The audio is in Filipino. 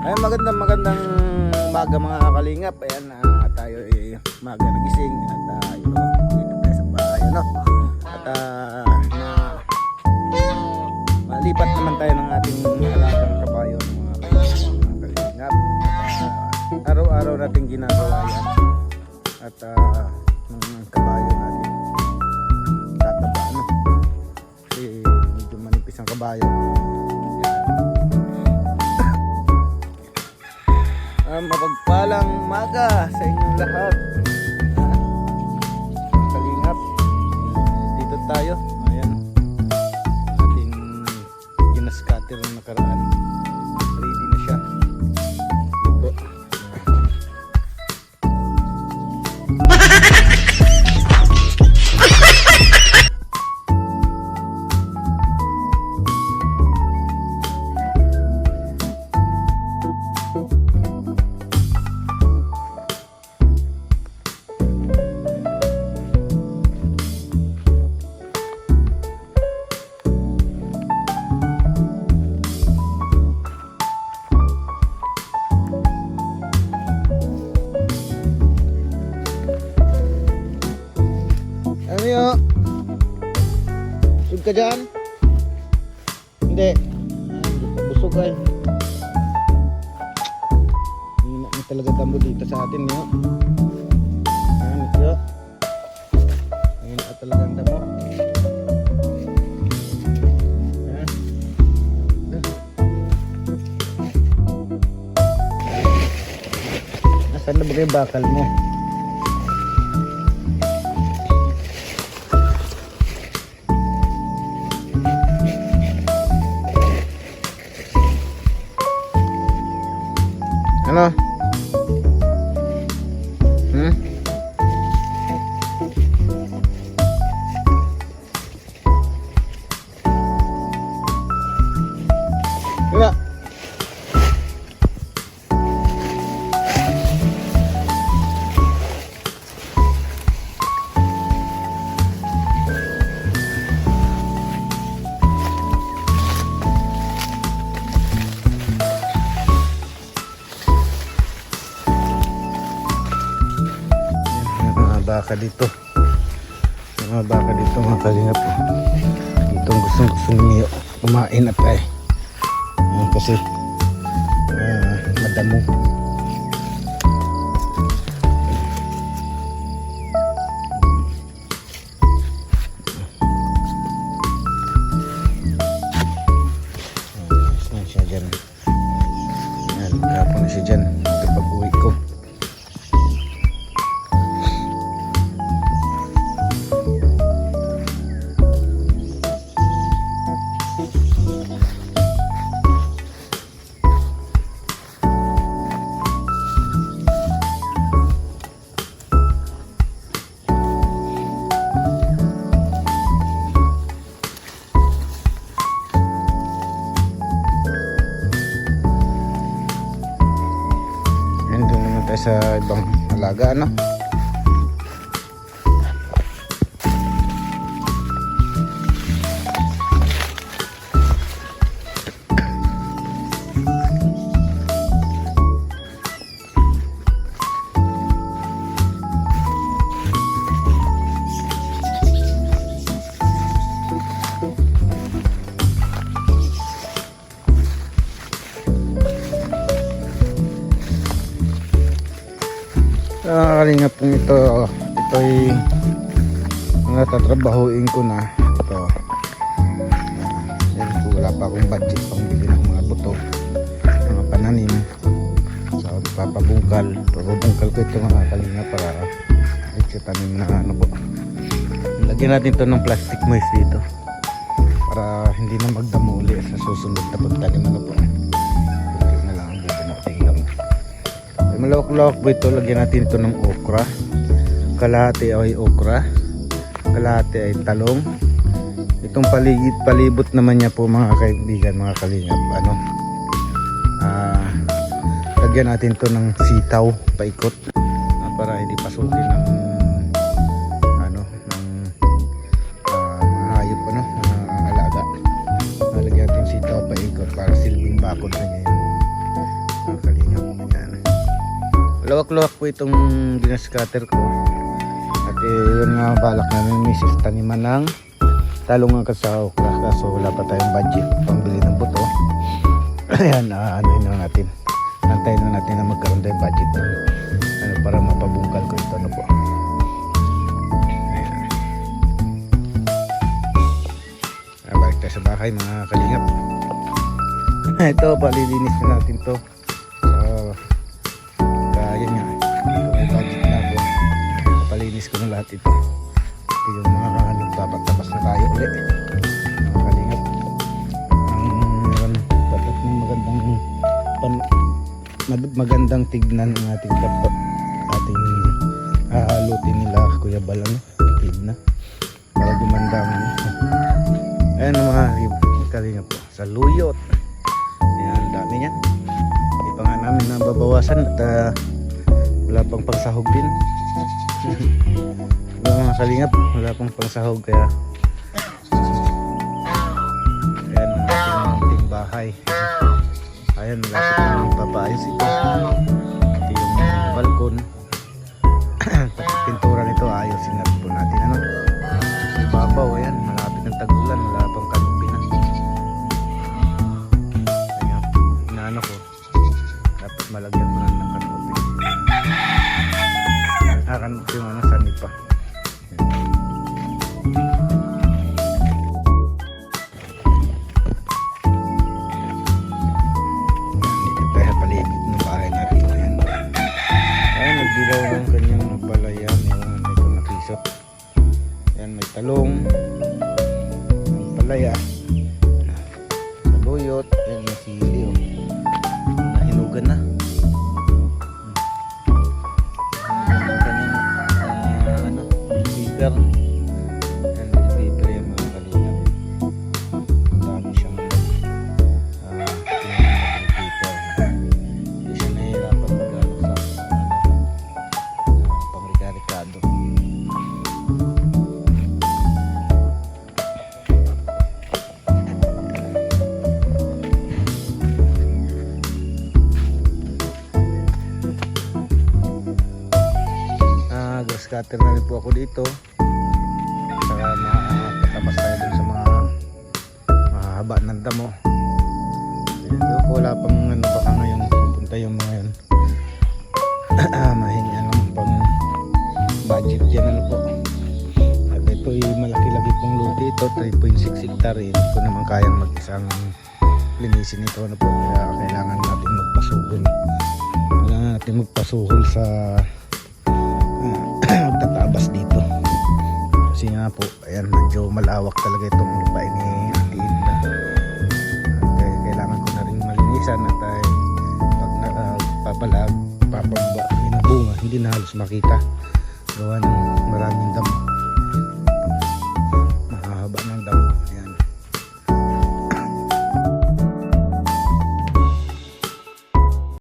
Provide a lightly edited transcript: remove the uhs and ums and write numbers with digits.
Ay, magandang umaga mga kalingap. Ayan, tayo ay umaga nagising at dito tayo sa bahay, no? At malipat naman tayo ng ating alagang kabayo, mga kalingap. Araw-araw natin ginagawa yan. At ng kabayo natin tataba, no? Kasi medyo manipis ang kabayo. Mapagpalang umaga sa inyong lahat. Kalingap, dito tayo. Ayan, ating ginascatter ng nakaraan. Ready na siya. Ito. Ano yun? Busog ka dyan? Hindi. Busog ay. Hindi na talaga damo dito sa atin yun. Ayan ito. Ayan na talaga ang damo. Ayan. Nasaan na ba kayo bakal mo? Ano? Diba? Baka dito, mga baka dito mga kalingap. Dito ang gustong niyo kumain at ay kasi madamo. Saan siya dyan? Yan, kapon na siya dyan kapag uwi ko. Sa ibang alaga, ano? Kalingap kung ito ay mga tatrabahuin ko na ito. Wala pa akong budget pang bili ng mga buto, mga pananim. So papabungkal ko ito mga kalingap para tanim na ano po. Lagyan natin ito ng plastic moist dito para hindi na magdamo uli sa susunod na pagtanim, ano po. Malawak-lawak po ito. Lagyan natin ito ng okra. Kalahati ay okra, kalahati ay talong. Itong palibot naman niya po mga kaibigan, mga kalingap, ano, lagyan natin ito ng sitaw paikot para hindi pasukin ng ano, ng mga hayop, ano, mga alaga. Lagyan natin sitaw paikot para silbing bakod na niya yun. luwak-luwak po itong dinascatter ko. At yun nga balak namin misis taniman ng talong ang sa okra. Kaso wala pa tayong budget pambili ng buto. Ayan, anuin na natin. Antayin na natin na magkaroon tayong budget na. Ano, para mapabungkal ko ito. Ano po. Ayan. Balik tayo sa bahay mga kalingap. Ito, palilinis na natin to. Kaya nga, may budget na ako. Palinis ko na lahat ito. Ito yung mga nagpapatabas na tayo ulit. Mga kalingap. Meron dapat ng magandang tignan ang ating laptop. Ating hahalutin nila Kuya Balang. Tigid na. Para gumanda ang ayan ang mga kalingap po. Sa luyot. Ayan, dami niyan. Hindi pa nga namin nababawasan at wala pang pangsahog din. Mga kalingap, wala pang pangsahog kaya ayan ang ating munting bahay. Ayan, malapit na papaayos ito. Ito yung balkon. Pintura nito, ayusin na po natin. Ano? Ibabaw, ayan, malapit ng tag-ulan, wala pang kanupi na. Ayan, inaano ko. Dapat malagyan mo na ng kanupi. Kanupi mo na sanip pa. Nagdilaw ng kanyang palayan yung ito nakisot. Yan, may talong, ang palaya, saluyot, yan may sili, oh. Nahinugan na. Ang kanyang ano, paper. Yan, paper yung mga kalingap. Ang dami siyang paper. Hindi siya nahihirapan mag-ano sa pangrikarikado. Grass cutter na rin po ako dito para makakatapas tayo dun sa mga mahaba ng damo. Dito ko wala pang ano, baka ngayon pupunta yung mga yun. Mahinga ng pang budget dyan, ano po. At ito ay malaki-laki pong luti ito, 3.6 hectare. Hindi ko naman kayang mag-isang linisin ito, ano po. Kaya kailangan natin magpasuhol. Kailangan natin magpasuhol sa magtatabas dito. Kasi nga po, ayan, medyo malawak talaga itong lupain ni Ate Inda. Kaya kailangan ko na rin malinisan at ay pag papabunga, hindi na halos makita gawa ng maraming damo.